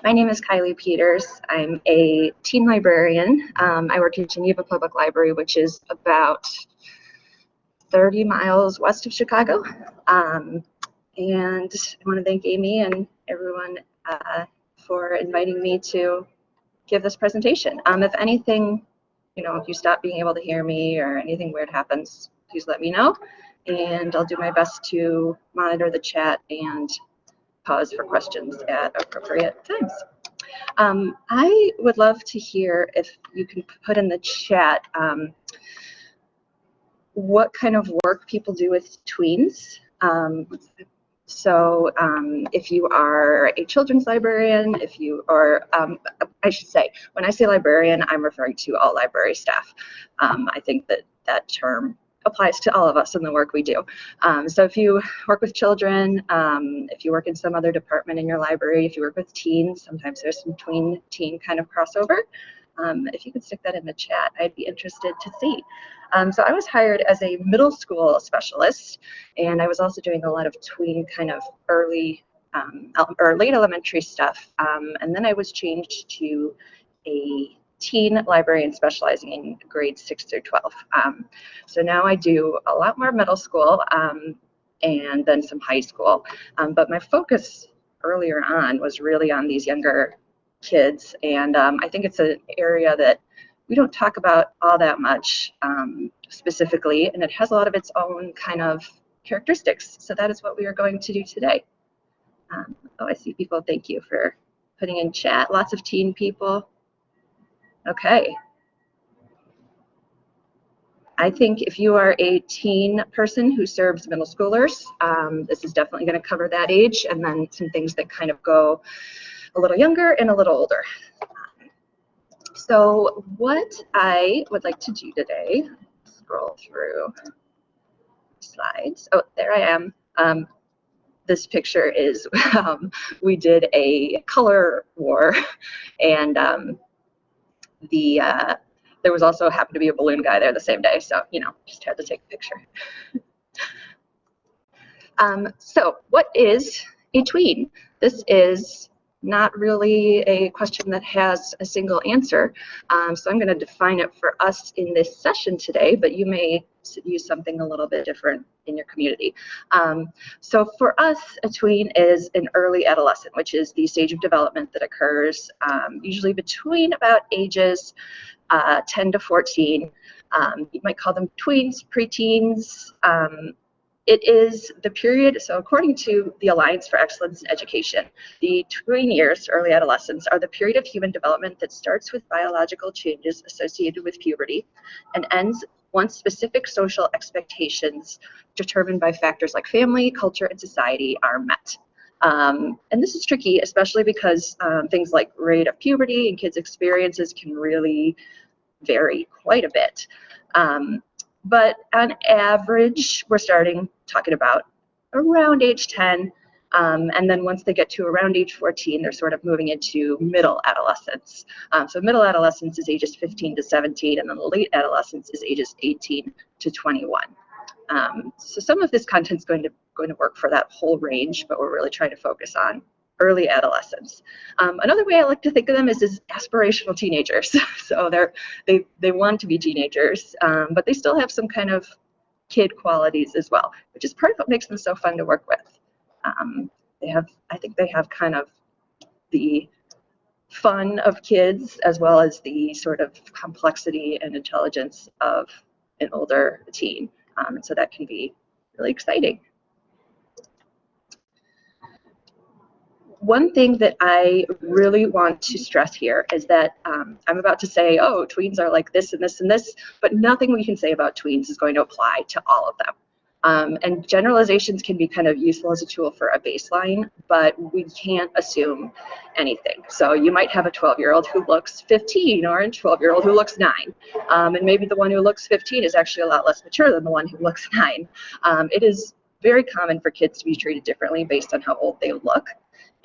My name is Kylie Peters. I'm a teen librarian. I work in Geneva Public Library, which is about 30 miles west of Chicago. And I want to thank Amy and everyone for inviting me to give this presentation. If anything, if you stop being able to hear me or anything weird happens, please let me know. And I'll do my best to monitor the chat and pause for questions at appropriate times. I would love to hear if you can put in the chat what kind of work people do with tweens. So if you are a children's librarian, if you are, I should say, when I say librarian, I'm referring to all library staff. I think that term applies to all of us in the work we do. So if you work with children, if you work in some other department in your library, if you work with teens, sometimes there's some tween teen kind of crossover. If you could stick that in the chat, I'd be interested to see. So I was hired as a middle school specialist, and I was also doing a lot of tween kind of early or late elementary stuff. And then I was changed to a teen librarian specializing in grades 6 through 12. So now I do a lot more middle school and then some high school. But my focus earlier on was really on these younger kids. And I think it's an area that we don't talk about all that much specifically, and it has a lot of its own kind of characteristics. So that is what we are going to do today. I see people, thank you for putting in chat. Lots of teen people. Okay. I think if you are a teen person who serves middle schoolers, this is definitely going to cover that age, and then some things that kind of go a little younger and a little older. So what I would like to do today, scroll through slides. Oh, there I am. This picture is, we did a color war, and there was also happened to be a balloon guy there the same day, so just had to take a picture. So what is a tween? This is not really a question that has a single answer, so I'm going to define it for us in this session today, but you may use something a little bit different in your community. So for us, a tween is an early adolescent, which is the stage of development that occurs usually between about ages 10 to 14. You might call them tweens, preteens. It is the period, so according to the Alliance for Excellence in Education, the tween years, early adolescence, are the period of human development that starts with biological changes associated with puberty and ends once specific social expectations determined by factors like family, culture, and society are met. And this is tricky, especially because things like rate of puberty and kids' experiences can really vary quite a bit. But on average, we're talking about around age 10. And then once they get to around age 14, they're sort of moving into middle adolescence. So middle adolescence is ages 15 to 17, and then late adolescence is ages 18 to 21. So some of this content is going to work for that whole range, but we're really trying to focus on early adolescence. Another way I like to think of them is aspirational teenagers. So they want to be teenagers, but they still have some kind of kid qualities as well, which is part of what makes them so fun to work with. I think they have kind of the fun of kids as well as the sort of complexity and intelligence of an older teen. And so that can be really exciting. One thing that I really want to stress here is that I'm about to say, oh, tweens are like this and this and this, but nothing we can say about tweens is going to apply to all of them. And generalizations can be kind of useful as a tool for a baseline, but we can't assume anything. So you might have a 12-year-old who looks 15 or a 12-year-old who looks 9. And maybe the one who looks 15 is actually a lot less mature than the one who looks 9. It is very common for kids to be treated differently based on how old they look.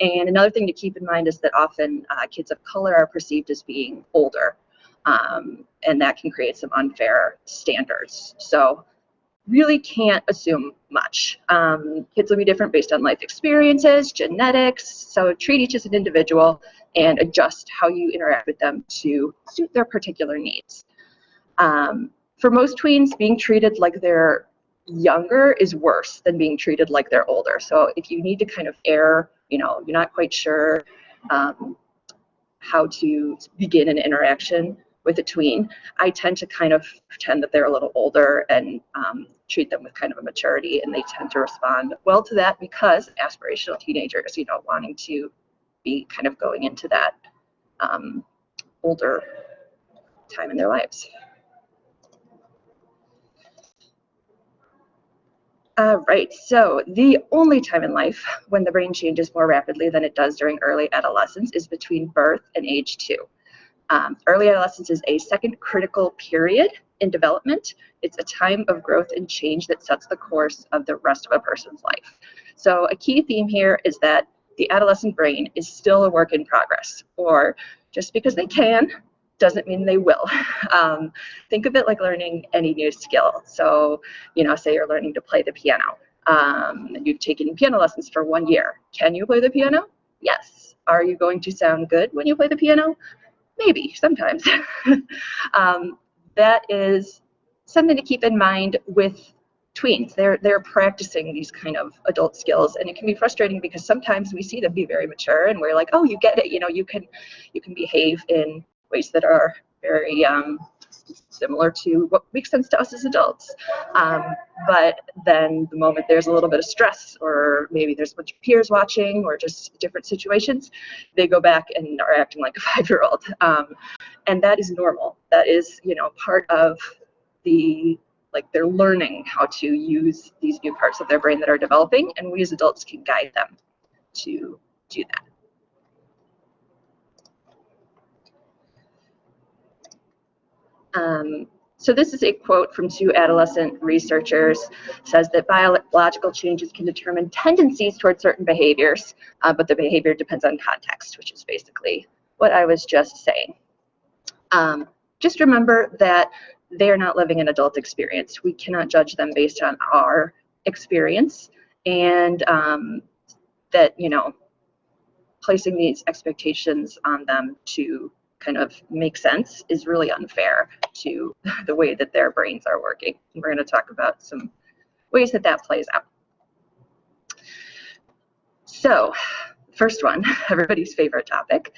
And another thing to keep in mind is that often kids of color are perceived as being older, and that can create some unfair standards. So really can't assume much. Kids will be different based on life experiences, genetics, so treat each as an individual and adjust how you interact with them to suit their particular needs. For most tweens, being treated like they're younger is worse than being treated like they're older. So if you need to kind of err, you're not quite sure how to begin an interaction with a tween, I tend to kind of pretend that they're a little older and treat them with kind of a maturity, and they tend to respond well to that because aspirational teenagers, wanting to be kind of going into that older time in their lives. Right, so the only time in life when the brain changes more rapidly than it does during early adolescence is between birth and age 2. Early adolescence is a second critical period in development. It's a time of growth and change that sets the course of the rest of a person's life. So a key theme here is that the adolescent brain is still a work in progress, or just because they can doesn't mean they will. Think of it like learning any new skill. So, say you're learning to play the piano. You've taken piano lessons for 1 year. Can you play the piano? Yes. Are you going to sound good when you play the piano? Maybe, sometimes. That is something to keep in mind with tweens. They're practicing these kind of adult skills, and it can be frustrating because sometimes we see them be very mature and we're like, oh, you get it, you can behave in ways that are very similar to what makes sense to us as adults. But then the moment there's a little bit of stress, or maybe there's a bunch of peers watching, or just different situations, they go back and are acting like a 5-year-old. And that is normal. That is, part of they're learning how to use these new parts of their brain that are developing, and we as adults can guide them to do that. So this is a quote from 2 adolescent researchers. It says that biological changes can determine tendencies toward certain behaviors, but the behavior depends on context, which is basically what I was just saying. Just remember that they are not living an adult experience. We cannot judge them based on our experience, and that, placing these expectations on them to kind of make sense is really unfair to the way that their brains are working. And we're going to talk about some ways that that plays out. So, first one, everybody's favorite topic,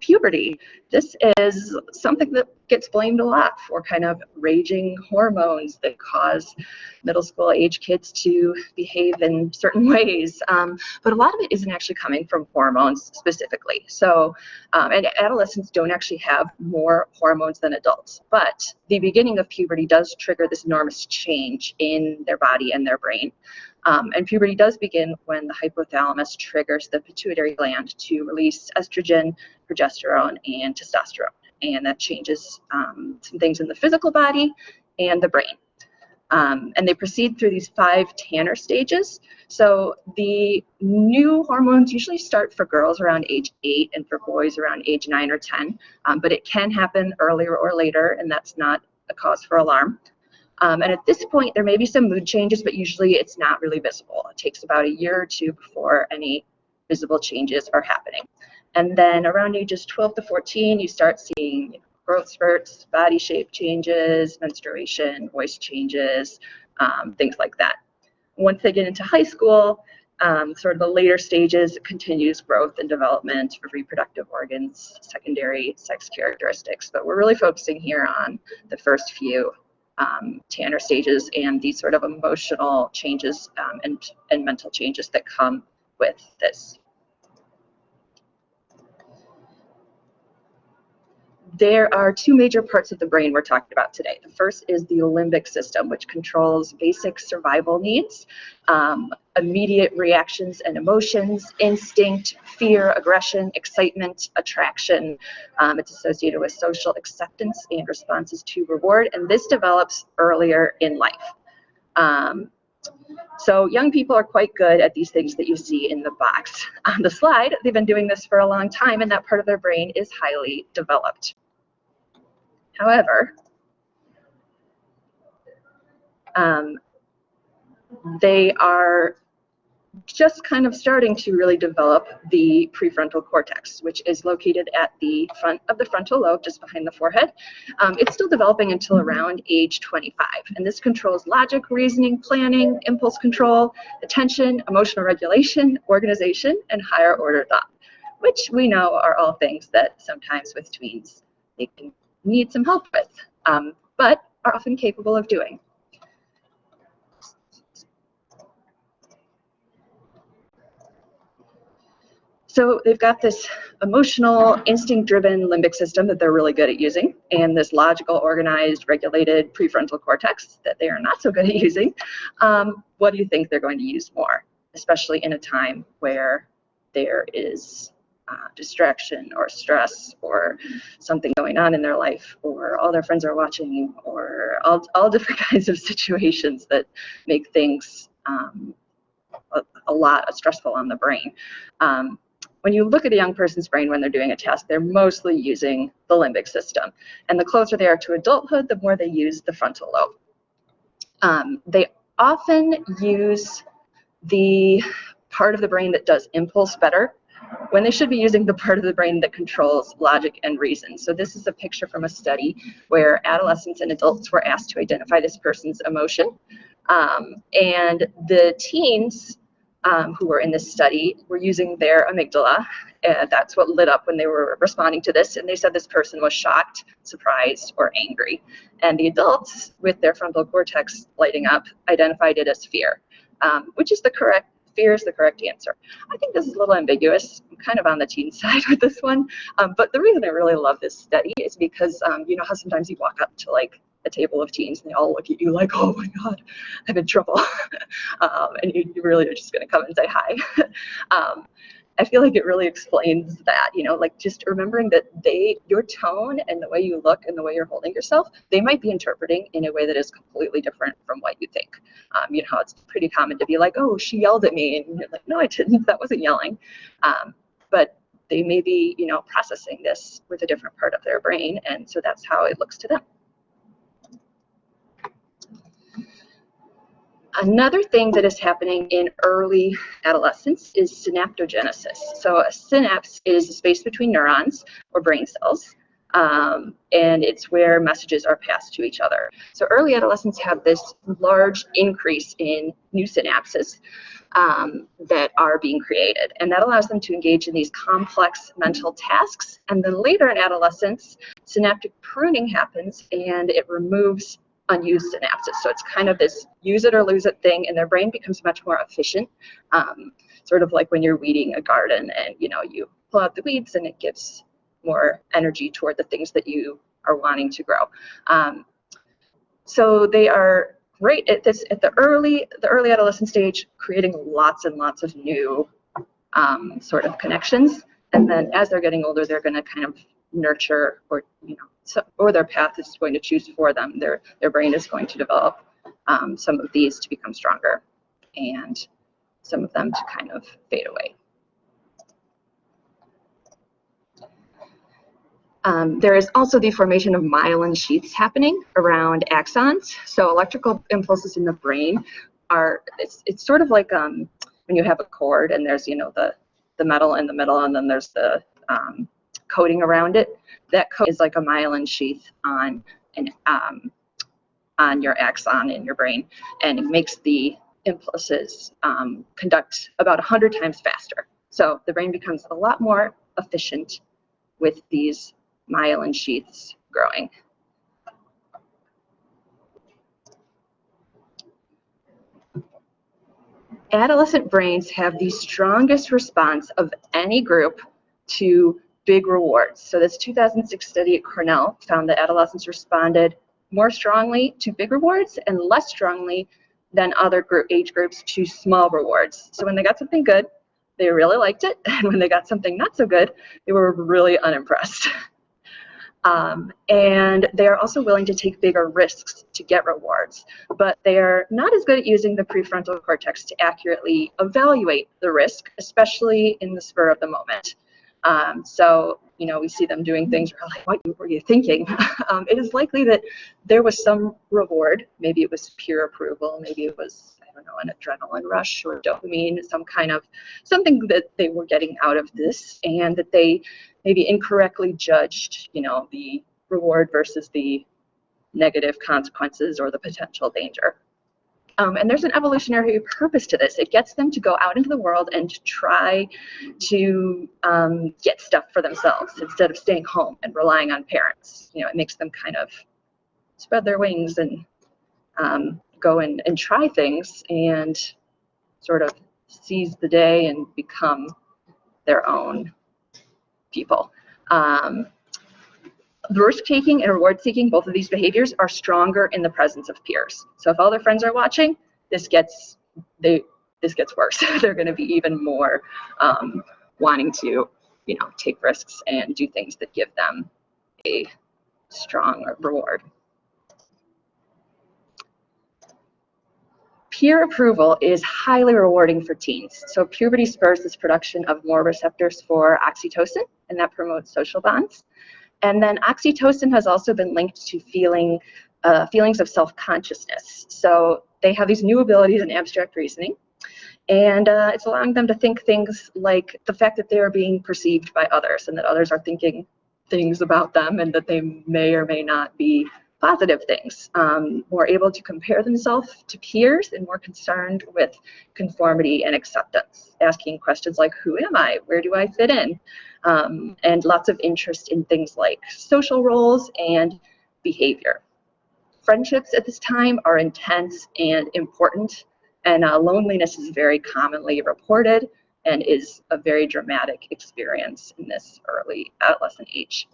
puberty. This is something that gets blamed a lot for kind of raging hormones that cause middle school age kids to behave in certain ways. But a lot of it isn't actually coming from hormones specifically. So, and adolescents don't actually have more hormones than adults. But the beginning of puberty does trigger this enormous change in their body and their brain. And puberty does begin when the hypothalamus triggers the pituitary gland to release estrogen, progesterone, and testosterone. And that changes some things in the physical body and the brain. And they proceed through these 5 Tanner stages. So the new hormones usually start for girls around age 8 and for boys around age 9 or 10. But it can happen earlier or later, and that's not a cause for alarm. And at this point, there may be some mood changes, but usually it's not really visible. It takes about a year or 2 before any visible changes are happening. And then around ages 12 to 14, you start seeing growth spurts, body shape changes, menstruation, voice changes, things like that. Once they get into high school, sort of the later stages, continues growth and development of reproductive organs, secondary sex characteristics. But we're really focusing here on the first few Tanner stages and these sort of emotional changes and mental changes that come with this. There are 2 major parts of the brain we're talking about today. The first is the limbic system, which controls basic survival needs, immediate reactions and emotions, instinct, fear, aggression, excitement, attraction. It's associated with social acceptance and responses to reward, and this develops earlier in life. So young people are quite good at these things that you see in the box on the slide. They've been doing this for a long time, and that part of their brain is highly developed. However, They are just kind of starting to really develop the prefrontal cortex, which is located at the front of the frontal lobe, just behind the forehead. It's still developing until around age 25, and this controls logic, reasoning, planning, impulse control, attention, emotional regulation, organization, and higher order thought, which we know are all things that sometimes with tweens they can need some help with, but are often capable of doing. So they've got this emotional, instinct-driven limbic system that they're really good at using, and this logical, organized, regulated prefrontal cortex that they are not so good at using. What do you think they're going to use more, especially in a time where there is distraction or stress or something going on in their life, or all their friends are watching, or all different kinds of situations that make things a lot stressful on the brain. When you look at a young person's brain when they're doing a test, they're mostly using the limbic system. And the closer they are to adulthood, the more they use the frontal lobe. They often use the part of the brain that does impulse better when they should be using the part of the brain that controls logic and reason. So this is a picture from a study where adolescents and adults were asked to identify this person's emotion. And the teens who were in this study were using their amygdala, and that's what lit up when they were responding to this, and they said this person was shocked, surprised, or angry. And the adults, with their frontal cortex lighting up, identified it as fear, which is fear is the correct answer. I think this is a little ambiguous. I'm kind of on the teen side with this one, but the reason I really love this study is because you know how sometimes you walk up to like a table of teens and they all look at you like, oh my God, I'm in trouble. And you really are just going to come and say hi. I feel like it really explains that, you know, like just remembering that your tone and the way you look and the way you're holding yourself, they might be interpreting in a way that is completely different from what you think. You know, it's pretty common to be like, oh, she yelled at me. And you're like, no, I didn't. That wasn't yelling. But they may be, you know, processing this with a different part of their brain. And so that's how it looks to them. Another thing that is happening in early adolescence is synaptogenesis. So a synapse is a space between neurons or brain cells, and it's where messages are passed to each other. So early adolescents have this large increase in new synapses that are being created, and that allows them to engage in these complex mental tasks. And then later in adolescence, synaptic pruning happens, and it removes unused synapses. So it's kind of this use it or lose it thing, and their brain becomes much more efficient, sort of like when you're weeding a garden and, you know, you pull out the weeds and it gives more energy toward the things that you are wanting to grow. So they are great at this at the early adolescent stage, creating lots and lots of new sort of connections. And then as they're getting older, they're going to kind of nurture, or, you know, or their path is going to choose for them. Their brain is going to develop some of these to become stronger, and some of them to kind of fade away. There is also the formation of myelin sheaths happening around axons. So electrical impulses in the brain are, it's sort of like when you have a cord and there's, you know, the metal in the middle, and then there's the coating around it. That coat is like a myelin sheath on your axon in your brain, and it makes the impulses conduct about 100 times faster. So the brain becomes a lot more efficient with these myelin sheaths growing. Adolescent brains have the strongest response of any group to big rewards. So this 2006 study at Cornell found that adolescents responded more strongly to big rewards and less strongly than other age groups to small rewards. So when they got something good, they really liked it, and when they got something not so good, they were really unimpressed. And they are also willing to take bigger risks to get rewards, but they are not as good at using the prefrontal cortex to accurately evaluate the risk, especially in the spur of the moment. So, we see them doing things, we're like, what were you thinking? It is likely that there was some reward. Maybe it was peer approval. Maybe it was, I don't know, an adrenaline rush or dopamine, something that they were getting out of this, and that they maybe incorrectly judged, the reward versus the negative consequences or the potential danger. And there's an evolutionary purpose to this. It gets them to go out into the world and try to get stuff for themselves instead of staying home and relying on parents. It makes them kind of spread their wings and go and try things and sort of seize the day and become their own people. The risk-taking and reward-seeking, both of these behaviors, are stronger in the presence of peers. So if all their friends are watching, this gets worse. They're going to be even more wanting to, take risks and do things that give them a strong reward. Peer approval is highly rewarding for teens. So puberty spurs this production of more receptors for oxytocin, and that promotes social bonds. And then oxytocin has also been linked to feelings of self-consciousness. So they have these new abilities in abstract reasoning, and it's allowing them to think things like the fact that they are being perceived by others and that others are thinking things about them and that they may or may not be positive things, more able to compare themselves to peers and more concerned with conformity and acceptance, asking questions like, who am I? Where do I fit in? And lots of interest in things like social roles and behavior. Friendships at this time are intense and important, and loneliness is very commonly reported and is a very dramatic experience in this early adolescent age.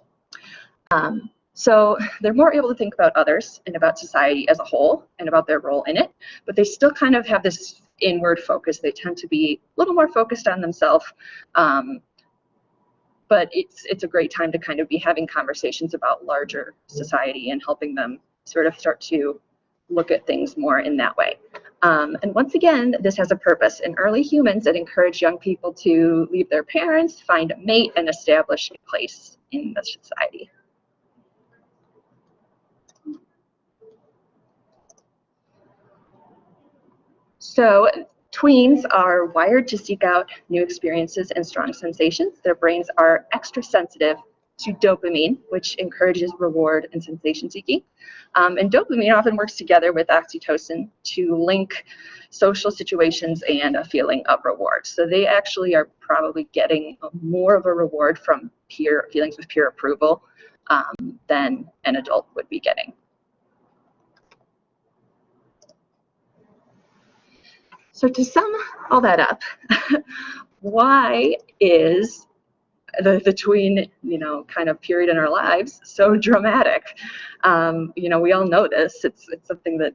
So they're more able to think about others and about society as a whole and about their role in it, but they still kind of have this inward focus. They tend to be a little more focused on themselves, but it's a great time to kind of be having conversations about larger society and helping them sort of start to look at things more in that way. And once again, this has a purpose. In early humans, it encouraged young people to leave their parents, find a mate, and establish a place in the society. So tweens are wired to seek out new experiences and strong sensations. Their brains are extra sensitive to dopamine, which encourages reward and sensation seeking. And dopamine often works together with oxytocin to link social situations and a feeling of reward. So they actually are probably getting more of a reward from feelings of peer approval than an adult would be getting. So to sum all that up, why is the tween, kind of period in our lives so dramatic? We all know this. It's something that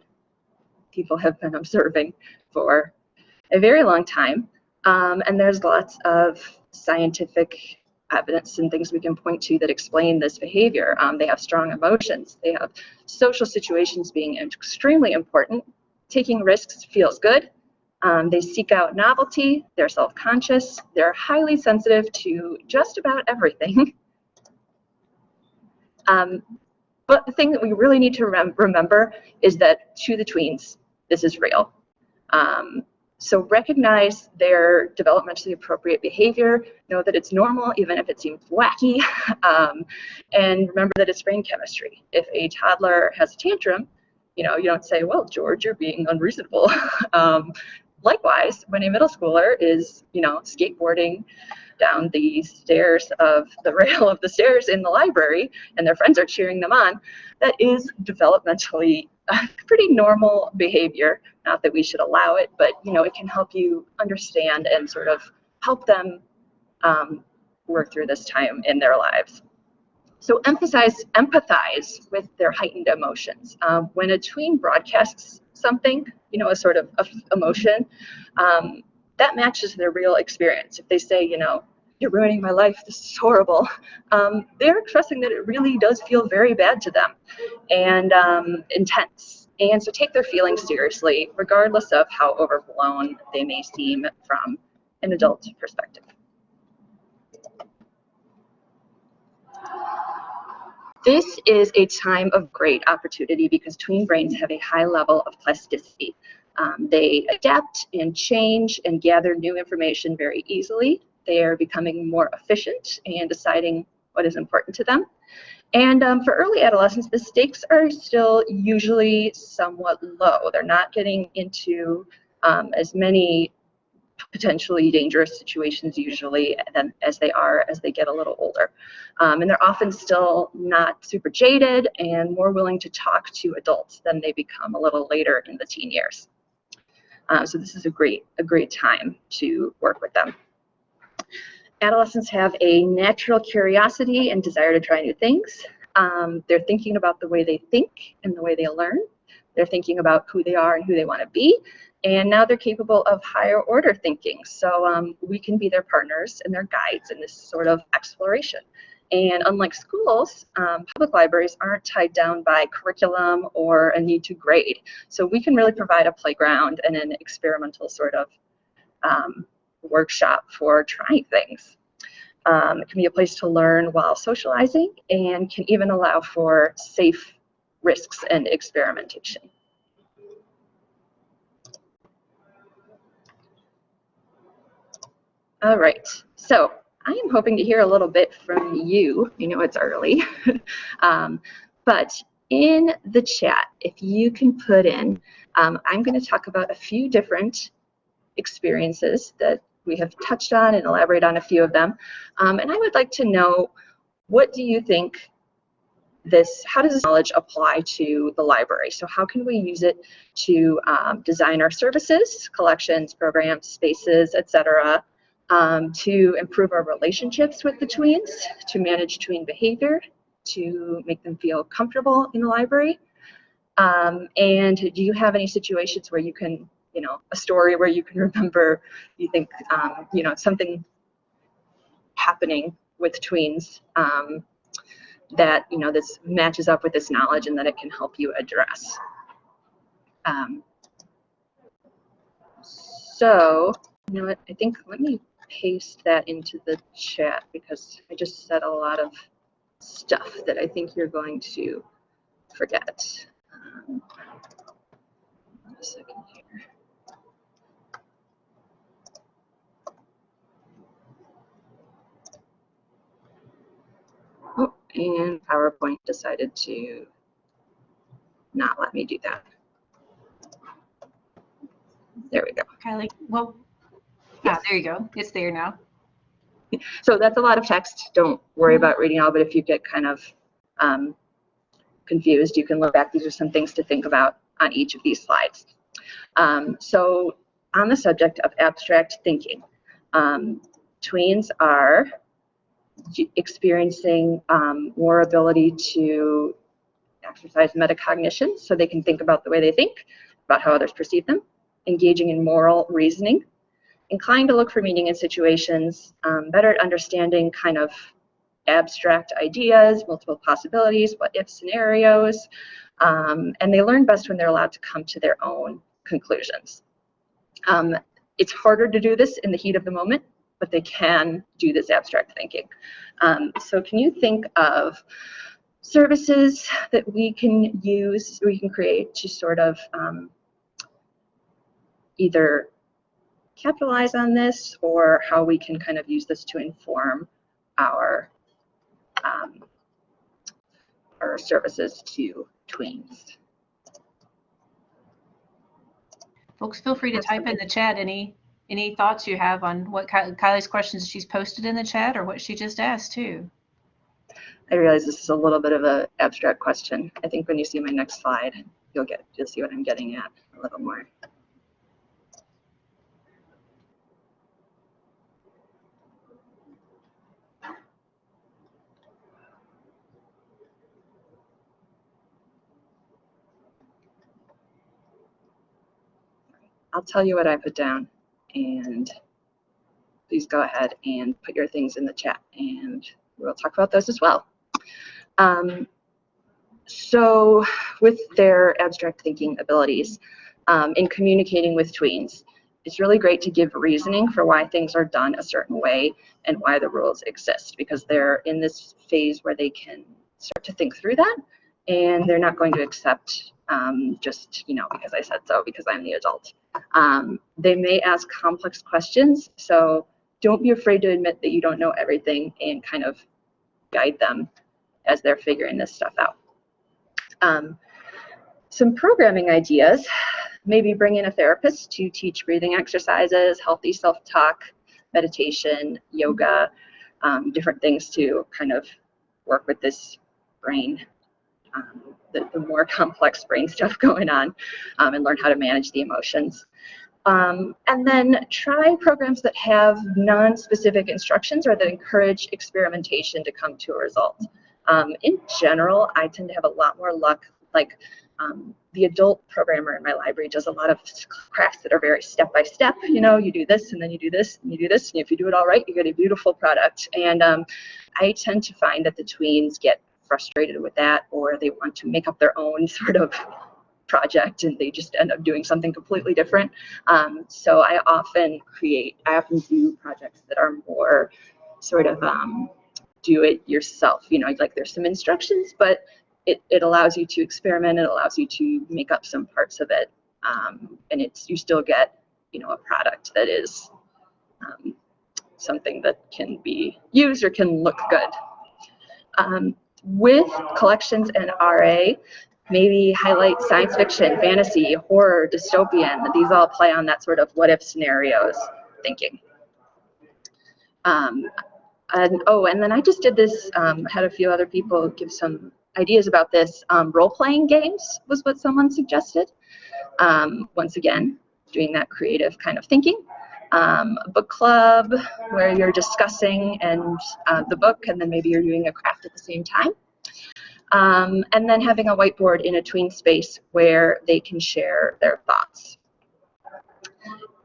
people have been observing for a very long time. And there's lots of scientific evidence and things we can point to that explain this behavior. They have strong emotions. They have social situations being extremely important. Taking risks feels good. They seek out novelty, they're self-conscious, they're highly sensitive to just about everything. But the thing that we really need to remember is that to the tweens, this is real. So recognize their developmentally appropriate behavior, know that it's normal even if it seems wacky, and remember that it's brain chemistry. If a toddler has a tantrum, you don't say, well, George, you're being unreasonable. Likewise, when a middle schooler is, skateboarding down the stairs of the rail of the stairs in the library and their friends are cheering them on, that is developmentally pretty normal behavior. Not that we should allow it, but, it can help you understand and sort of help them work through this time in their lives. So empathize with their heightened emotions. When a tween broadcasts something, a sort of emotion, that matches their real experience. If they say, you're ruining my life, this is horrible, they're expressing that it really does feel very bad to them and intense. And so take their feelings seriously, regardless of how overblown they may seem from an adult perspective. This is a time of great opportunity because tween brains have a high level of plasticity. They adapt and change and gather new information very easily. They are becoming more efficient and deciding what is important to them. And for early adolescents, the stakes are still usually somewhat low. They're not getting into as many potentially dangerous situations usually than as they are as they get a little older. And they're often still not super jaded and more willing to talk to adults than they become a little later in the teen years. So this is a great time to work with them. Adolescents have a natural curiosity and desire to try new things. They're thinking about the way they think and the way they learn. They're thinking about who they are and who they want to be. And now they're capable of higher order thinking. So we can be their partners and their guides in this sort of exploration. And unlike schools, public libraries aren't tied down by curriculum or a need to grade. So we can really provide a playground and an experimental sort of workshop for trying things. It can be a place to learn while socializing and can even allow for safe risks and experimentation. All right, so I am hoping to hear a little bit from you. I know it's early, but in the chat, if you can put in, I'm going to talk about a few different experiences that we have touched on and elaborate on a few of them. And I would like to know, what do you think how does this knowledge apply to the library? So how can we use it to design our services, collections, programs, spaces, etc., to improve our relationships with the tweens, to manage tween behavior, to make them feel comfortable in the library? And do you have any situations where you can, a story where you can remember, you think, something happening with tweens that, this matches up with this knowledge and that it can help you address? So, you know what, I think, let me paste that into the chat because I just said a lot of stuff that I think you're going to forget. A second here. Oh, and PowerPoint decided to not let me do that. There we go. Kylie, well, yes. There you go. It's there now. So that's a lot of text. Don't worry about reading all, but if you get kind of confused, you can look back. These are some things to think about on each of these slides. So on the subject of abstract thinking, tweens are experiencing more ability to exercise metacognition, so they can think about the way they think, about how others perceive them, engaging in moral reasoning, inclined to look for meaning in situations, better at understanding kind of abstract ideas, multiple possibilities, what-if scenarios, and they learn best when they're allowed to come to their own conclusions. It's harder to do this in the heat of the moment, but they can do this abstract thinking. So can you think of services that we can use, we can create to sort of either capitalize on this, or how we can kind of use this to inform our services to tweens? Folks, feel free to type in the chat any thoughts you have on what Kylie's questions she's posted in the chat, or what she just asked too. I realize this is a little bit of an abstract question. I think when you see my next slide, you'll see what I'm getting at a little more. I'll tell you what I put down, and please go ahead and put your things in the chat, and we'll talk about those as well. So with their abstract thinking abilities, in communicating with tweens, it's really great to give reasoning for why things are done a certain way and why the rules exist, because they're in this phase where they can start to think through that, and they're not going to accept just, because I said so, because I'm the adult. They may ask complex questions, so don't be afraid to admit that you don't know everything and kind of guide them as they're figuring this stuff out. Some programming ideas: maybe bring in a therapist to teach breathing exercises, healthy self-talk, meditation, yoga, different things to kind of work with this brain, the more complex brain stuff going on, and learn how to manage the emotions. And then try programs that have non-specific instructions or that encourage experimentation to come to a result. In general, I tend to have a lot more luck. Like the adult programmer in my library does a lot of crafts that are very step-by-step. You do this, and then you do this, and you do this, and if you do it all right, you get a beautiful product. And I tend to find that the tweens get frustrated with that, or they want to make up their own sort of project, and they just end up doing something completely different. So I often do projects that are more sort of do it yourself. Like there's some instructions, but it allows you to experiment. It allows you to make up some parts of it, and you still get a product that is something that can be used or can look good. With collections and RA, maybe highlight science fiction, fantasy, horror, dystopian. These all play on that sort of what if scenarios thinking. And then I just did this, had a few other people give some ideas about this. Role-playing games was what someone suggested. Once again, doing that creative kind of thinking. Book club, where you're discussing the book, and then maybe you're doing a craft at the same time. And then having a whiteboard in a tween space where they can share their thoughts.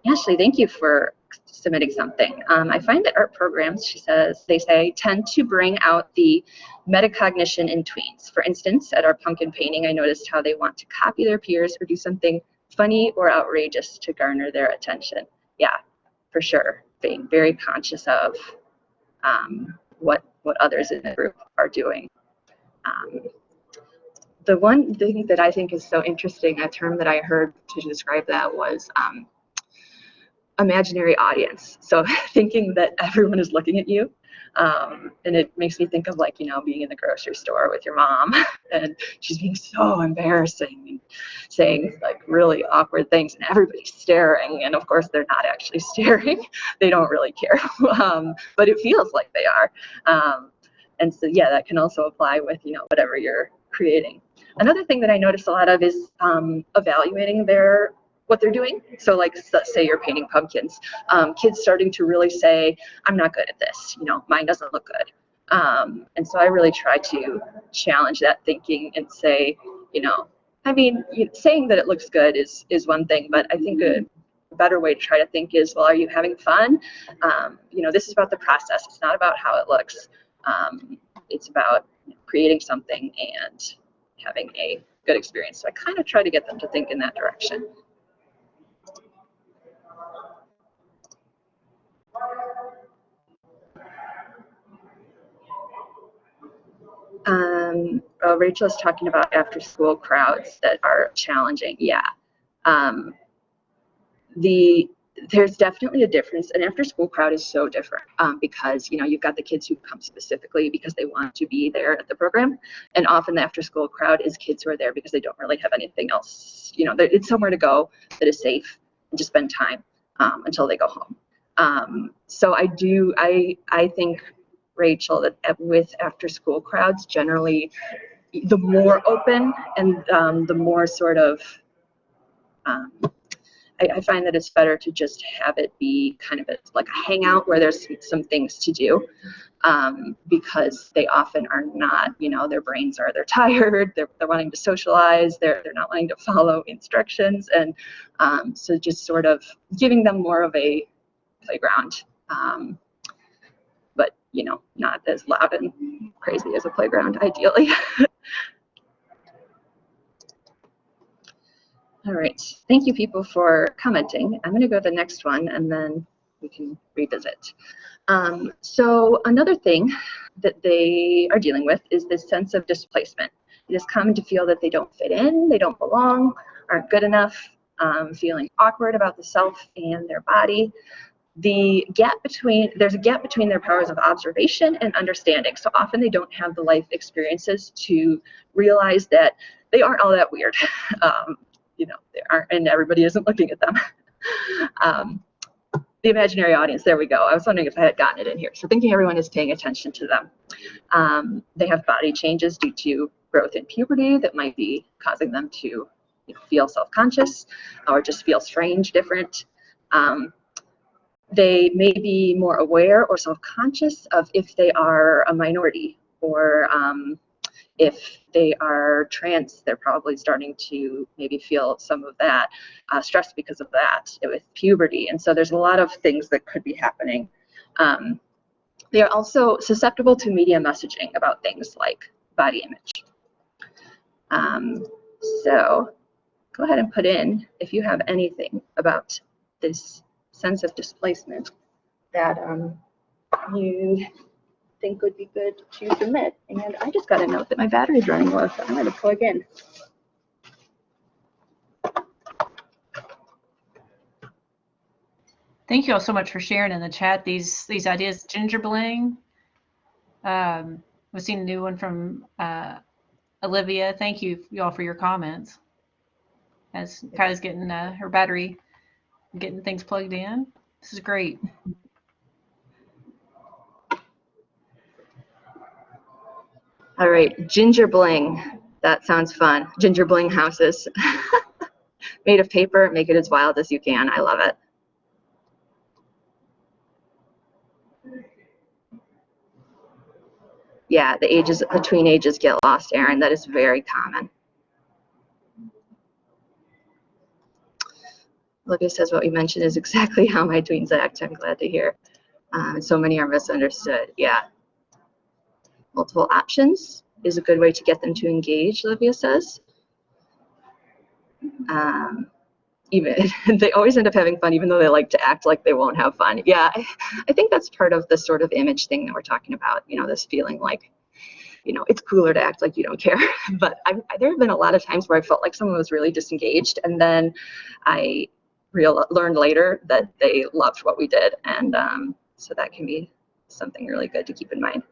Ashley, thank you for submitting something. I find that art programs, they say, tend to bring out the metacognition in tweens. For instance, at our pumpkin painting, I noticed how they want to copy their peers or do something funny or outrageous to garner their attention. Yeah, for sure. Being very conscious of what others in the group are doing. The one thing that I think is so interesting, a term that I heard to describe that was imaginary audience. So thinking that everyone is looking at you. And it makes me think of being in the grocery store with your mom and she's being so embarrassing and saying really awkward things and everybody's staring. And of course they're not actually staring. They don't really care. But it feels like they are. And so, yeah, that can also apply with, whatever you're creating. Another thing that I notice a lot of is evaluating what they're doing. So let's say you're painting pumpkins. Kids starting to really say, I'm not good at this. Mine doesn't look good. And so I really try to challenge that thinking and say, saying that it looks good is one thing, but I think a better way to try to think is, well, are you having fun? This is about the process. It's not about how it looks. It's about creating something and having a good experience. So I kind of try to get them to think in that direction. Rachel is talking about after-school crowds that are challenging. Yeah. There's definitely a difference. An after-school crowd is so different because, you've got the kids who come specifically because they want to be there at the program. And often the after-school crowd is kids who are there because they don't really have anything else. It's somewhere to go that is safe and just spend time until they go home. So I think, Rachel, that with after-school crowds, generally, the more open and the more sort of, I find that it's better to just have it be kind of like a hangout where there's some things to do, because they often are not, their brains they're tired, they're wanting to socialize, they're not wanting to follow instructions, and so just sort of giving them more of a playground. But not as loud and crazy as a playground, ideally. All right, thank you people for commenting. I'm going to go to the next one and then we can revisit. So another thing that they are dealing with is this sense of displacement. It is common to feel that they don't fit in, they don't belong, aren't good enough, feeling awkward about the self and their body. There's a gap between their powers of observation and understanding. So often they don't have the life experiences to realize that they aren't all that weird. They aren't, and everybody isn't looking at them. The imaginary audience, there we go. I was wondering if I had gotten it in here. So thinking everyone is paying attention to them. They have body changes due to growth in puberty that might be causing them to feel self-conscious or just feel strange, different. They may be more aware or self-conscious of if they are a minority, or if they are trans, they're probably starting to maybe feel some of that stress because of that with puberty. And so there's a lot of things that could be happening. They are also susceptible to media messaging about things like body image. So go ahead and put in if you have anything about this sense of displacement that you think would be good to submit. And I just got a note that my battery is running low, so I'm going to plug in. Thank you all so much for sharing in the chat these ideas. Ginger bling. We've seen a new one from Olivia. Thank you all for your comments. As Kylie's getting her battery, getting things plugged in. This is great. All right, ginger bling. That sounds fun. Ginger bling houses. Made of paper, make it as wild as you can. I love it. Yeah, the tween ages get lost, Erin. That is very common. Olivia says what we mentioned is exactly how my tweens act. I'm glad to hear. So many are misunderstood. Yeah. Multiple options is a good way to get them to engage, Olivia says. Even they always end up having fun, even though they like to act like they won't have fun. Yeah, I think that's part of the sort of image thing that we're talking about. This feeling like, it's cooler to act like you don't care. But there have been a lot of times where I felt like someone was really disengaged, and then I learned later that they loved what we did, and so that can be something really good to keep in mind.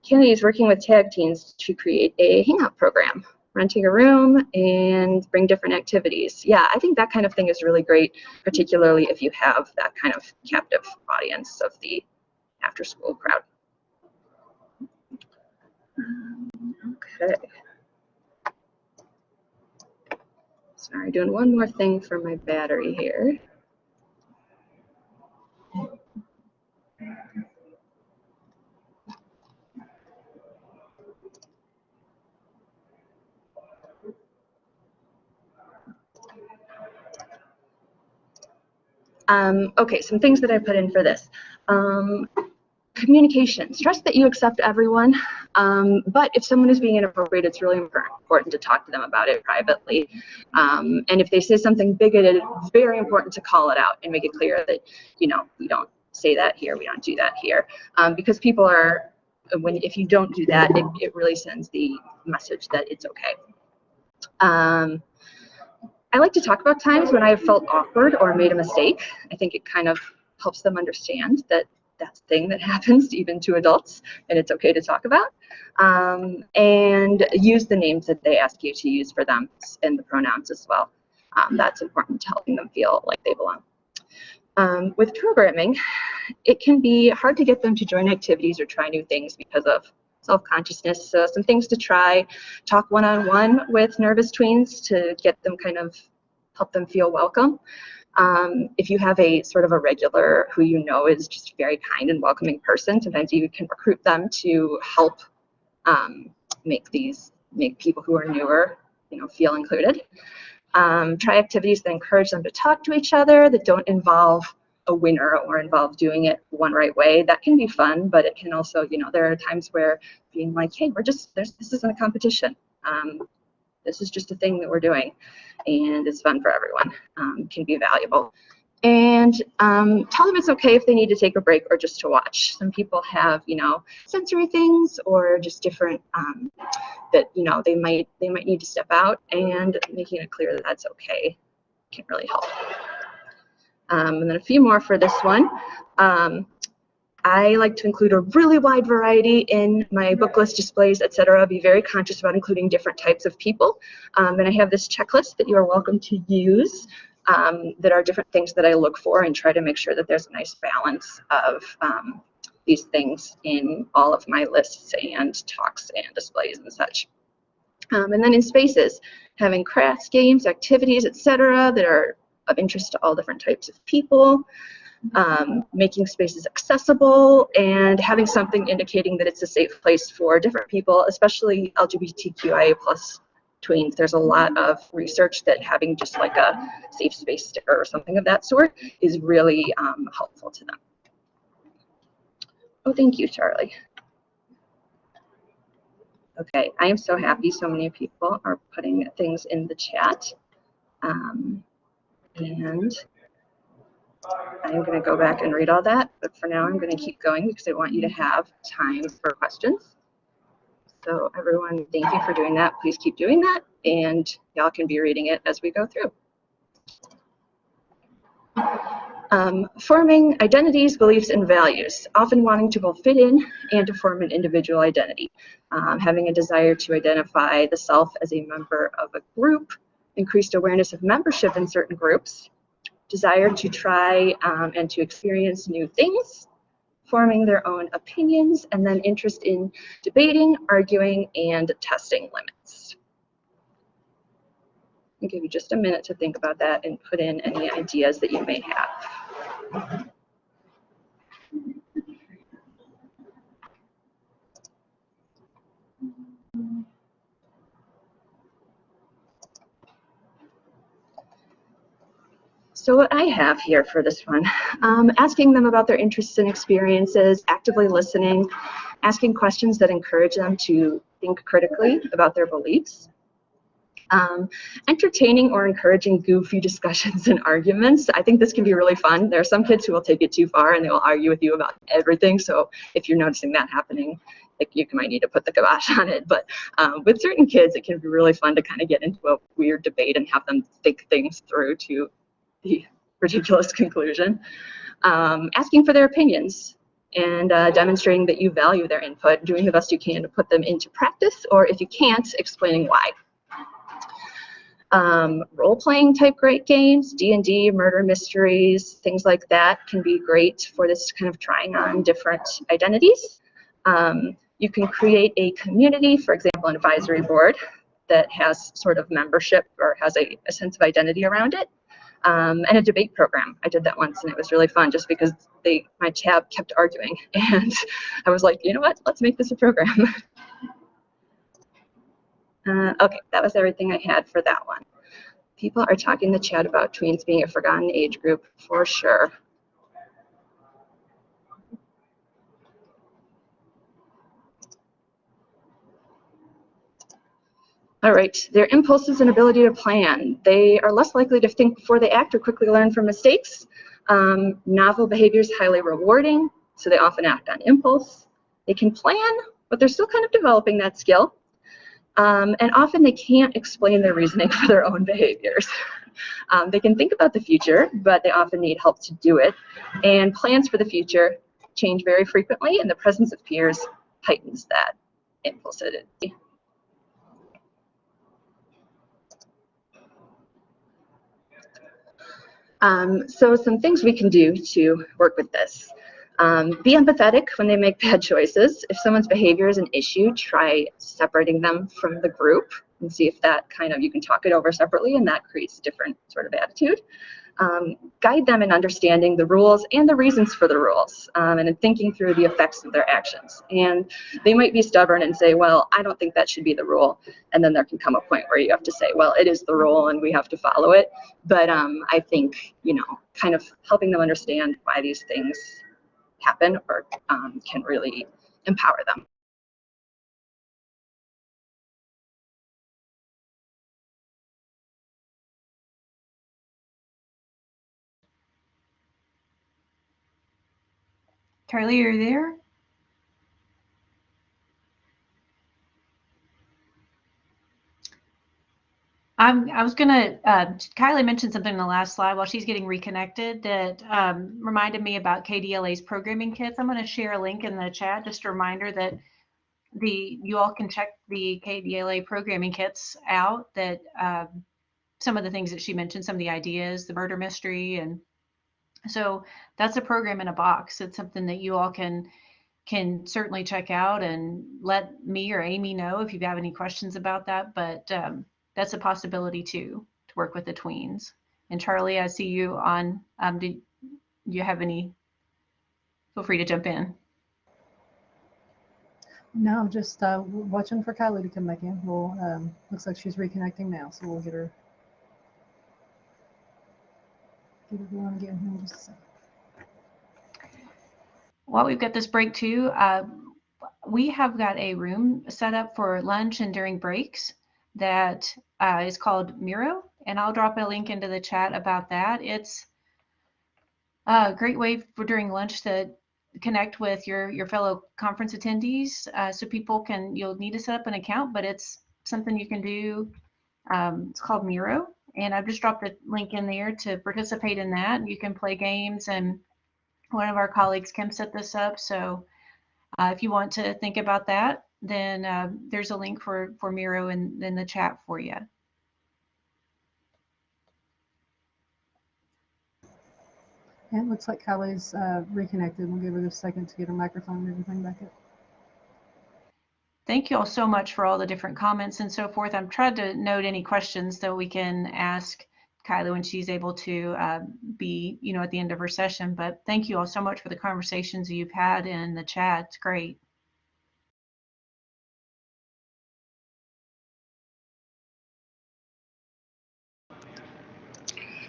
Kennedy is working with tag teens to create a hangout program, renting a room and bring different activities. Yeah, I think that kind of thing is really great, particularly if you have that kind of captive audience of the after-school crowd. Okay. Sorry, doing one more thing for my battery here. Okay, some things that I put in for this. Communication. Stress that you accept everyone, but if someone is being inappropriate, it's really important to talk to them about it privately. And if they say something bigoted, it's very important to call it out and make it clear that, we don't say that here, we don't do that here. Because people are, if you don't do that, it really sends the message that it's okay. I like to talk about times when I've felt awkward or made a mistake. I think it kind of helps them understand that that's a thing that happens even to adults, and it's okay to talk about. And use the names that they ask you to use for them and the pronouns as well. That's important to helping them feel like they belong. With programming, it can be hard to get them to join activities or try new things because of self-consciousness. So some things to try: talk one-on-one with nervous tweens to get them help them feel welcome. If you have a sort of a regular who is just a very kind and welcoming person, sometimes you can recruit them to help make people who are newer, feel included. Try activities that encourage them to talk to each other, that don't involve a winner or involve doing it one right way. That can be fun, but it can also, there are times where being like, hey, this isn't a competition. This is just a thing that we're doing, and it's fun for everyone, can be valuable. And tell them it's okay if they need to take a break or just to watch. Some people have, sensory things or just different that, they might need to step out, and making it clear that that's okay can really help. And then a few more for this one. I like to include a really wide variety in my book list displays, etc. Be very conscious about including different types of people. And I have this checklist that you are welcome to use that are different things that I look for, and try to make sure that there's a nice balance of these things in all of my lists and talks and displays and such. And then in spaces, having crafts, games, activities, etc. that are of interest to all different types of people. Making spaces accessible, and having something indicating that it's a safe place for different people, especially LGBTQIA+ tweens. There's a lot of research that having just like a safe space sticker or something of that sort is really helpful to them. Oh, thank you, Charlie. Okay, I am so happy so many people are putting things in the chat. And I'm going to go back and read all that, but for now I'm going to keep going because I want you to have time for questions. So everyone, thank you for doing that. Please keep doing that, and y'all can be reading it as we go through. Forming identities, beliefs, and values, often wanting to both fit in and to form an individual identity. Having a desire to identify the self as a member of a group, increased awareness of membership in certain groups, desire to try and to experience new things, forming their own opinions, and then interest in debating, arguing, and testing limits. I'll give you just a minute to think about that and put in any ideas that you may have. So what I have here for this one, asking them about their interests and experiences, actively listening, asking questions that encourage them to think critically about their beliefs, entertaining or encouraging goofy discussions and arguments. I think this can be really fun. There are some kids who will take it too far and they will argue with you about everything. So if you're noticing that happening, like, you might need to put the kibosh on it. But with certain kids, it can be really fun to kind of get into a weird debate and have them think things through to the ridiculous conclusion. Asking for their opinions and demonstrating that you value their input, doing the best you can to put them into practice, or if you can't, explaining why. Role-playing type great games, D&D, murder mysteries, things like that can be great for this kind of trying on different identities. You can create a community, for example, an advisory board that has sort of membership or has a sense of identity around it. And a debate program. I did that once and it was really fun just because my tab kept arguing, and I was like, you know what, let's make this a program. Okay, that was everything I had for that one. People are talking in the chat about tweens being a forgotten age group, for sure. All right, their impulses and ability to plan. They are less likely to think before they act or quickly learn from mistakes. Novel behaviors highly rewarding, so they often act on impulse. They can plan, but they're still kind of developing that skill. And often they can't explain their reasoning for their own behaviors. They can think about the future, but they often need help to do it. And plans for the future change very frequently, and the presence of peers heightens that impulsivity. So some things we can do to work with this. Be empathetic when they make bad choices. If someone's behavior is an issue, try separating them from the group and see if that you can talk it over separately, and that creates a different sort of attitude. Guide them in understanding the rules and the reasons for the rules, and in thinking through the effects of their actions. And they might be stubborn and say, well, I don't think that should be the rule. And then there can come a point where you have to say, well, it is the rule and we have to follow it. But I think, kind of helping them understand why these things happen or can really empower them. Carly, are you there? I was gonna, Kylie mentioned something in the last slide while she's getting reconnected that reminded me about KDLA's programming kits. I'm gonna share a link in the chat, just a reminder that you all can check the KDLA programming kits out, that some of the things that she mentioned, some of the ideas, the murder mystery, and so that's a program in a box. It's something that you all can certainly check out and let me or Amy know if you have any questions about that. But that's a possibility too, to work with the tweens. And Charlie, I see you on. Do you have any? Feel free to jump in. No, just watching for Kylie to come back in. We'll looks like she's reconnecting now, so we'll get her going again here in just a second. While we've got this break too, we have got a room set up for lunch and during breaks that is called Miro, and I'll drop a link into the chat about that. It's a great way for during lunch to connect with your fellow conference attendees. So people you'll need to set up an account, but it's something you can do. It's called Miro, and I've just dropped a link in there to participate in that. You can play games, and one of our colleagues, Kim, set this up. So if you want to think about that, then there's a link for Miro in the chat for you. And it looks like Kylie's reconnected. We'll give her a second to get her microphone and everything back up. Thank you all so much for all the different comments and so forth. I'm trying to note any questions that we can ask Kylie when she's able to be, at the end of her session. But thank you all so much for the conversations you've had in the chat. It's great.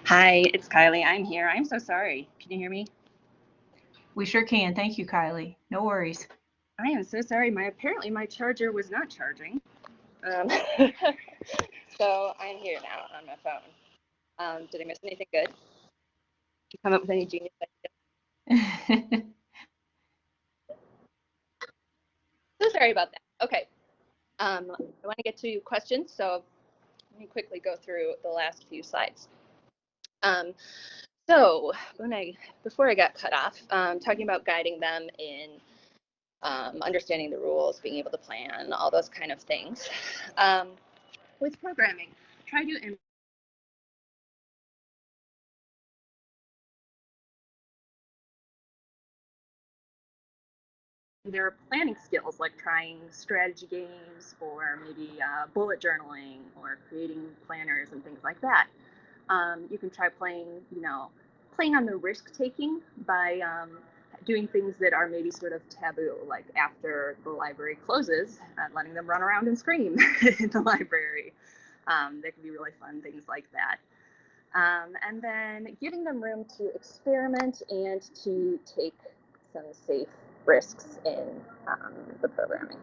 Hi, it's Kylie. I'm here. I'm so sorry. Can you hear me? We sure can. Thank you, Kylie. No worries. I am so sorry. Apparently my charger was not charging. So I'm here now on my phone. Did I miss anything good? Did you come up with any genius ideas? So sorry about that. Okay. I want to get to questions, so let me quickly go through the last few slides. So before I got cut off, talking about guiding them in understanding the rules, being able to plan, all those kind of things. With programming, try to their planning skills, like trying strategy games or maybe bullet journaling or creating planners and things like that. You can try playing on the risk taking by doing things that are maybe sort of taboo, like after the library closes, letting them run around and scream in the library. There can be really fun things like that. And then giving them room to experiment and to take some safe risks in the programming.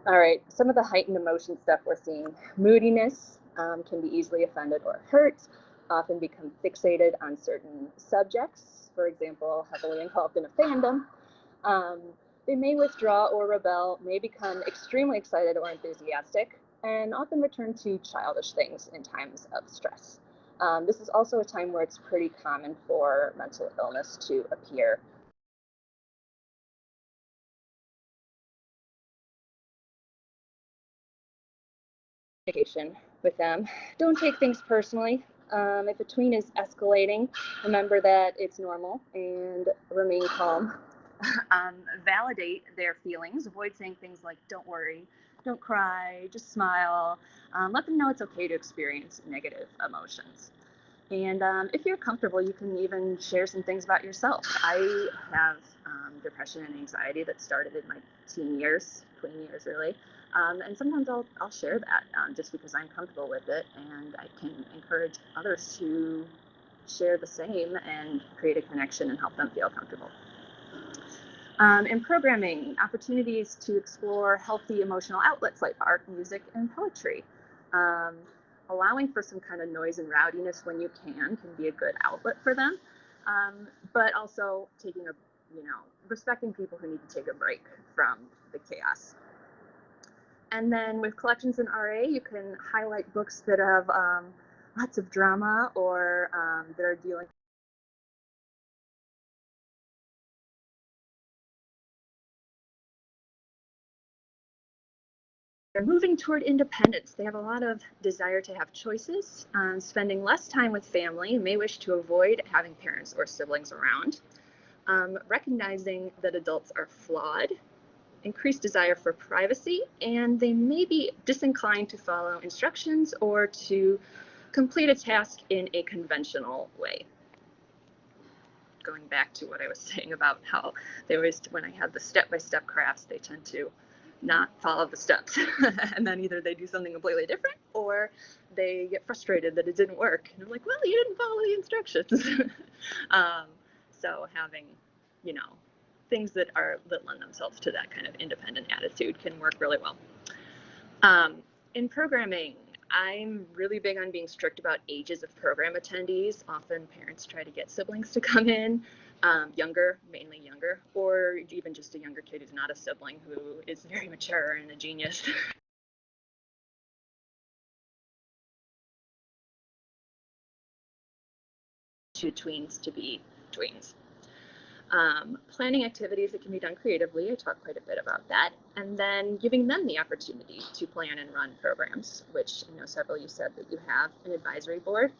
All right, some of the heightened emotion stuff we're seeing. Moodiness can be easily offended or hurt, often become fixated on certain subjects, for example, heavily involved in a fandom. They may withdraw or rebel, may become extremely excited or enthusiastic, and often return to childish things in times of stress. This is also a time where it's pretty common for mental illness to appear. With them. Don't take things personally. If a tween is escalating, remember that it's normal and remain calm. Validate their feelings. Avoid saying things like, don't worry, don't cry, just smile. Let them know it's okay to experience negative emotions. And if you're comfortable, you can even share some things about yourself. I have depression and anxiety that started in my tween years really. And sometimes I'll share that just because I'm comfortable with it, and I can encourage others to share the same and create a connection and help them feel comfortable. In programming, opportunities to explore healthy emotional outlets like art, music, and poetry. allowing for some kind of noise and rowdiness when you can be a good outlet for them. But also taking respecting people who need to take a break from the chaos. And then with collections in RA, you can highlight books that have lots of drama or that are dealing. They're moving toward independence. They have a lot of desire to have choices, spending less time with family, may wish to avoid having parents or siblings around, recognizing that adults are flawed, increased desire for privacy, and they may be disinclined to follow instructions or to complete a task in a conventional way. Going back to what I was saying about how they always, when I had the step-by-step crafts, they tend to not follow the steps. And then either they do something completely different or they get frustrated that it didn't work. And I'm like, well, you didn't follow the instructions. So having, things that lend themselves to that kind of independent attitude can work really well. In programming, I'm really big on being strict about ages of program attendees. Often parents try to get siblings to come in, mainly younger, or even just a younger kid who's not a sibling who is very mature and a genius. To tweens to be tweens. Planning activities that can be done creatively, I talk quite a bit about that, and then giving them the opportunity to plan and run programs, which I know several of you said that you have an advisory board.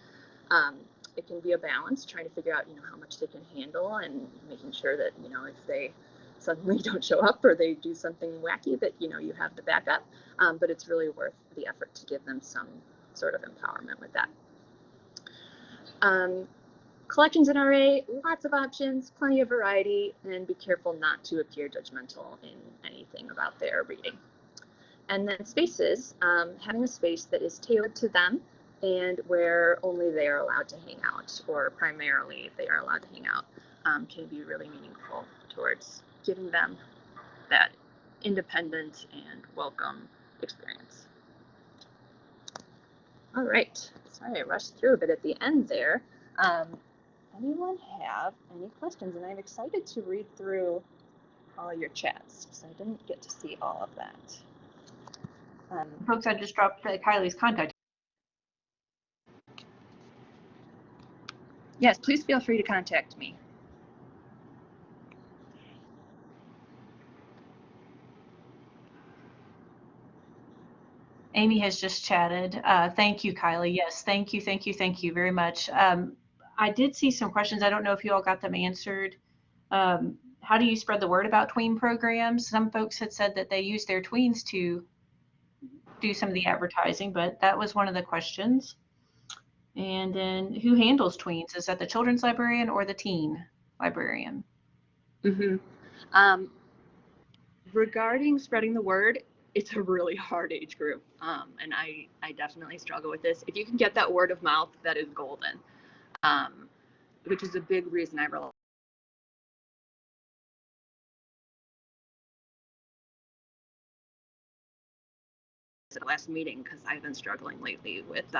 It can be a balance, trying to figure out, how much they can handle and making sure that, if they suddenly don't show up or they do something wacky that, you have the backup, but it's really worth the effort to give them some sort of empowerment with that. Collections in RA, lots of options, plenty of variety, and be careful not to appear judgmental in anything about their reading. And then spaces, having a space that is tailored to them and where only they are allowed to hang out, or primarily they are allowed to hang out, can be really meaningful towards giving them that independent and welcome experience. All right, sorry I rushed through a bit at the end there. Anyone have any questions? And I'm excited to read through all your chats because I didn't get to see all of that. Folks, I just dropped Kylie's contact. Yes, please feel free to contact me. Amy has just chatted. Thank you, Kylie. Yes, thank you very much. I did see some questions. I don't know if you all got them answered. How do you spread the word about tween programs? Some folks had said that they use their tweens to do some of the advertising, but that was one of the questions. And then who handles tweens? Is that the children's librarian or the teen librarian? Regarding spreading the word, it's a really hard age group, and I definitely struggle with this. If you can get that word of mouth, that is golden, which is a big reason I rely at the last meeting, because I've been struggling lately with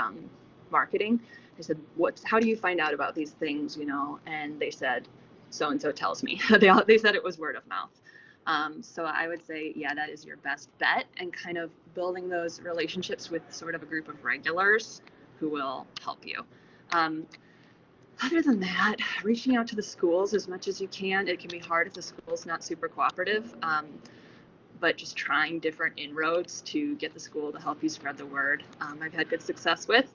marketing. I said, how do you find out about these things, and they said, so-and-so tells me. They said it was word of mouth. So I would say, yeah, that is your best bet, and kind of building those relationships with sort of a group of regulars who will help you. Other than that, reaching out to the schools as much as you can. It can be hard if the school's not super cooperative, but just trying different inroads to get the school to help you spread the word. I've had good success with.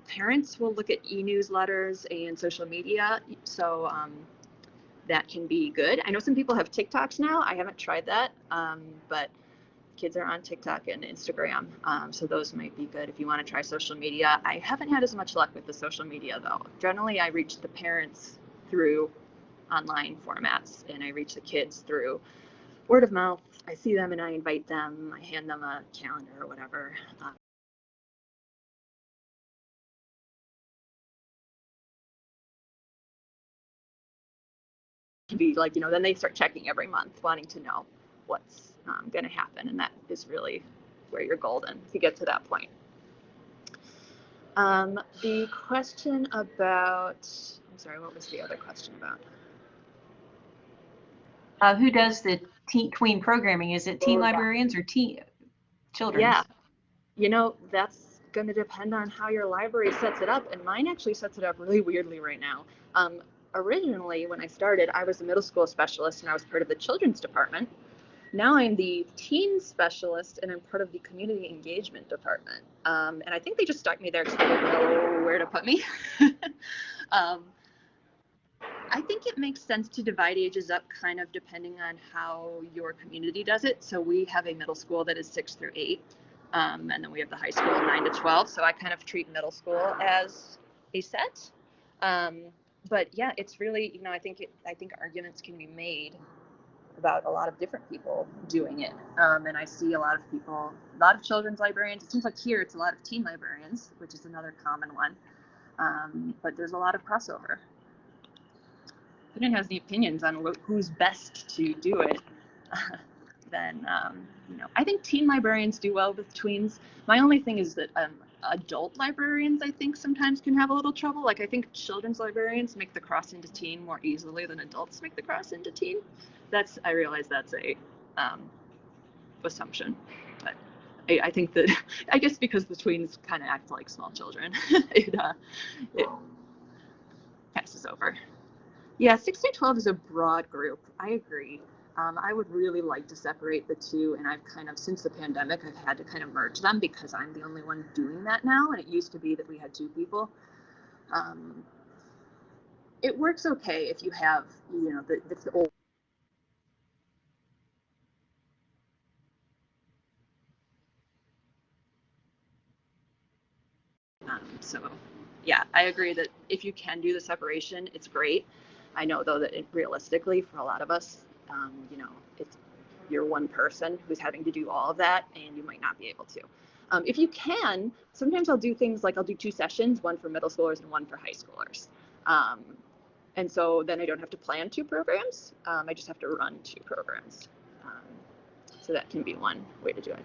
Parents will look at e-newsletters and social media, so that can be good. I know some people have TikToks now. I haven't tried that, but kids are on TikTok and Instagram, so those might be good if you want to try social media. I haven't had as much luck with the social media, though. Generally, I reach the parents through online formats, and I reach the kids through word of mouth. I see them and I invite them. I hand them a calendar or whatever. Be like, then they start checking every month, wanting to know what's going to happen, and that is really where you're golden if you get to that point. The question about, I'm sorry, what was the other question about? Who does the tween programming? Is it teen librarians or children's? Yeah, you know, that's going to depend on how your library sets it up, and mine actually sets it up really weirdly right now. Originally, when I started, I was a middle school specialist and I was part of the children's department. Now I'm the teen specialist and I'm part of the community engagement department. And I think they just stuck me there because they didn't know where to put me. I think it makes sense to divide ages up kind of depending on how your community does it. So we have a middle school that is 6 through 8. And then we have the high school 9 to 12. So I kind of treat middle school as a set. But yeah, it's really, you know, I think arguments can be made about a lot of different people doing it. And I see a lot of children's librarians. It seems like here it's a lot of teen librarians, which is another common one. But there's a lot of crossover. If anyone has the opinions on who's best to do it, then, you know, I think teen librarians do well with tweens. My only thing is that adult librarians, I think, sometimes can have a little trouble. Like, I think children's librarians make the cross into teen more easily than adults make the cross into teen. I realize that's a assumption, but I think that, I guess because the tweens kind of act like small children, it passes over. Yeah, 6 to 12 is a broad group. I agree. I would really like to separate the two, and I've kind of, since the pandemic, I've had to kind of merge them because I'm the only one doing that now, and it used to be that we had 2 people. It works okay if you have, you know, the old. So yeah, I agree that if you can do the separation, it's great. I know though that realistically for a lot of us, you know, you're one person who's having to do all of that and you might not be able to. If you can, sometimes I'll do things like I'll do 2 sessions, one for middle schoolers and one for high schoolers. And so then I don't have to plan 2 programs. I just have to run 2 programs. So that can be one way to do it.